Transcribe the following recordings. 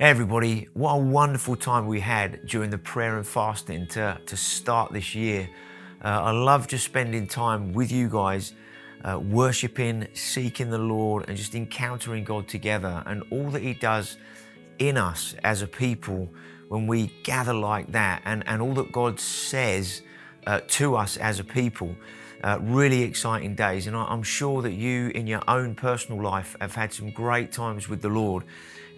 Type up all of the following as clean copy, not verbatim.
Hey everybody, what a wonderful time we had during the prayer and fasting to start this year. I love just spending time with you guys, worshiping, seeking the Lord, and just encountering God together and all that He does in us as a people when we gather like that, and all that God says to us as a people. Really exciting days, and I'm sure that you in your own personal life have had some great times with the Lord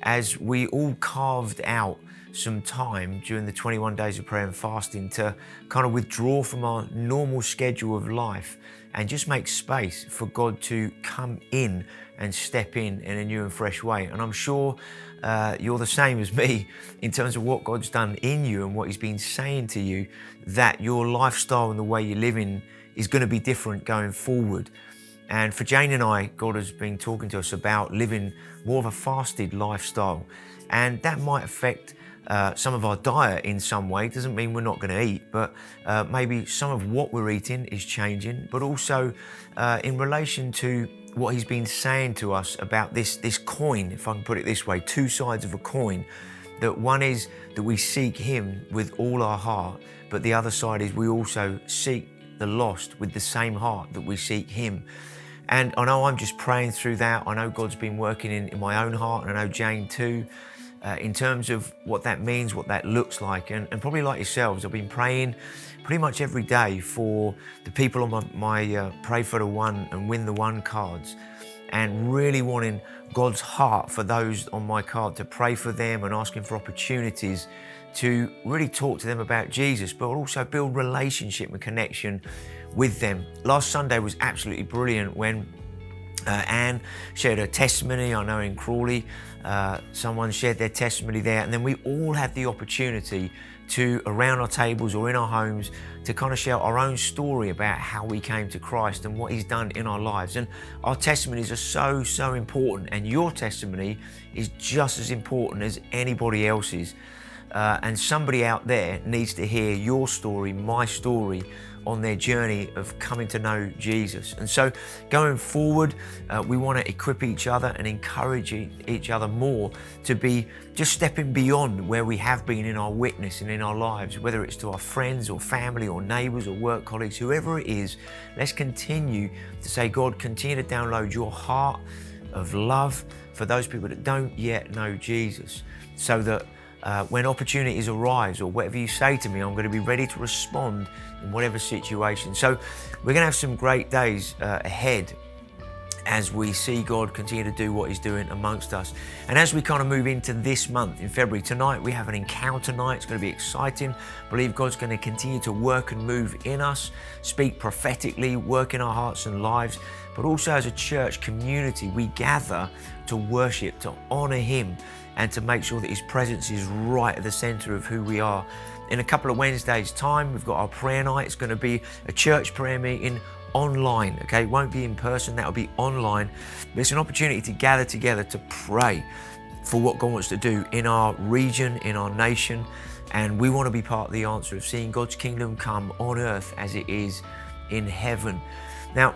as we all carved out some time during the 21 days of prayer and fasting to kind of withdraw from our normal schedule of life and just make space for God to come in and step in a new and fresh way. And I'm sure you're the same as me in terms of what God's done in you and what He's been saying to you, that your lifestyle and the way you're living is going to be different going forward. And for Jane and I, God has been talking to us about living more of a fasted lifestyle. And that might affect some of our diet in some way. It doesn't mean we're not going to eat, but maybe some of what we're eating is changing. But also in relation to what He's been saying to us about this coin, if I can put it this way, two sides of a coin. That one is that we seek Him with all our heart, but the other side is we also seek the lost with the same heart that we seek Him. And I know I'm just praying through that. I know God's been working in my own heart, and I know Jane too, in terms of what that means, what that looks like. And probably like yourselves, I've been praying pretty much every day for the people on my Pray for the One and Win the One cards, and really wanting God's heart for those on my card, to pray for them and asking for opportunities to really talk to them about Jesus, but also build relationship and connection with them. Last Sunday was absolutely brilliant when Anne shared her testimony. I know in Crawley, someone shared their testimony there, and then we all had the opportunity to, around our tables or in our homes, to kind of share our own story about how we came to Christ and what He's done in our lives. And our testimonies are so important, and your testimony is just as important as anybody else's. And somebody out there needs to hear your story, my story, on their journey of coming to know Jesus. And so going forward, we want to equip each other and encourage each other more to be just stepping beyond where we have been in our witness and in our lives, whether it's to our friends or family or neighbors or work colleagues, whoever it is. Let's continue to say, God, continue to download your heart of love for those people that don't yet know Jesus, so that when opportunities arise or whatever you say to me, I'm going to be ready to respond in whatever situation. So we're going to have some great days ahead as we see God continue to do what He's doing amongst us. And as we kind of move into this month in February, tonight we have an encounter night. It's going to be exciting. I believe God's going to continue to work and move in us, speak prophetically, work in our hearts and lives. But also as a church community, we gather to worship, to honor Him, and to make sure that His presence is right at the center of who we are. In a couple of Wednesdays' time, we've got our prayer night. It's going to be a church prayer meeting online, okay? It won't be in person, that'll be online. But it's an opportunity to gather together to pray for what God wants to do in our region, in our nation. And we want to be part of the answer of seeing God's kingdom come on earth as it is in heaven. Now,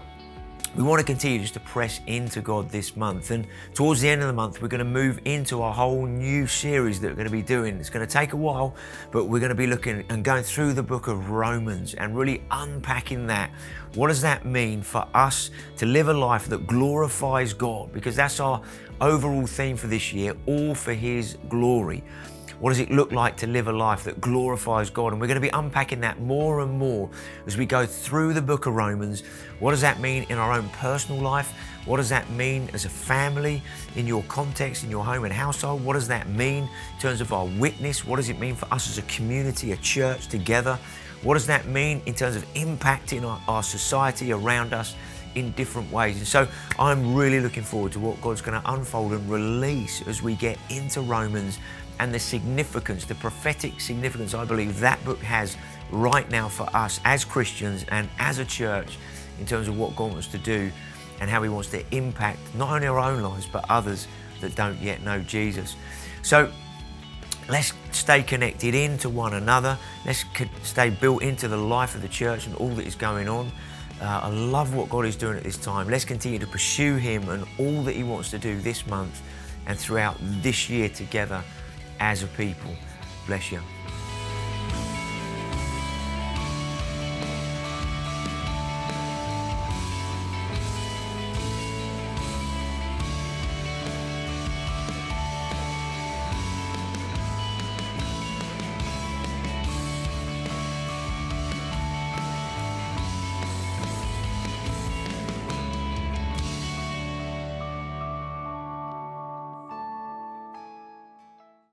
we want to continue just to press into God this month. And towards the end of the month, we're going to move into a whole new series that we're going to be doing. It's going to take a while, but we're going to be looking and going through the book of Romans and really unpacking that. What does that mean for us to live a life that glorifies God? Because that's our overall theme for this year, all for His glory. What does it look like to live a life that glorifies God? And we're going to be unpacking that more and more as we go through the book of Romans. What does that mean in our own personal life? What does that mean as a family, in your context, in your home and household? What does that mean in terms of our witness? What does it mean for us as a community, a church together? What does that mean in terms of impacting our society around us in different ways? And so I'm really looking forward to what God's going to unfold and release as we get into Romans, and the significance, the prophetic significance I believe that book has right now for us as Christians and as a church, in terms of what God wants to do and how He wants to impact not only our own lives but others that don't yet know Jesus. So let's stay connected into one another. Let's stay built into the life of the church and all that is going on. I love what God is doing at this time. Let's continue to pursue Him and all that He wants to do this month and throughout this year together as a people. Bless you.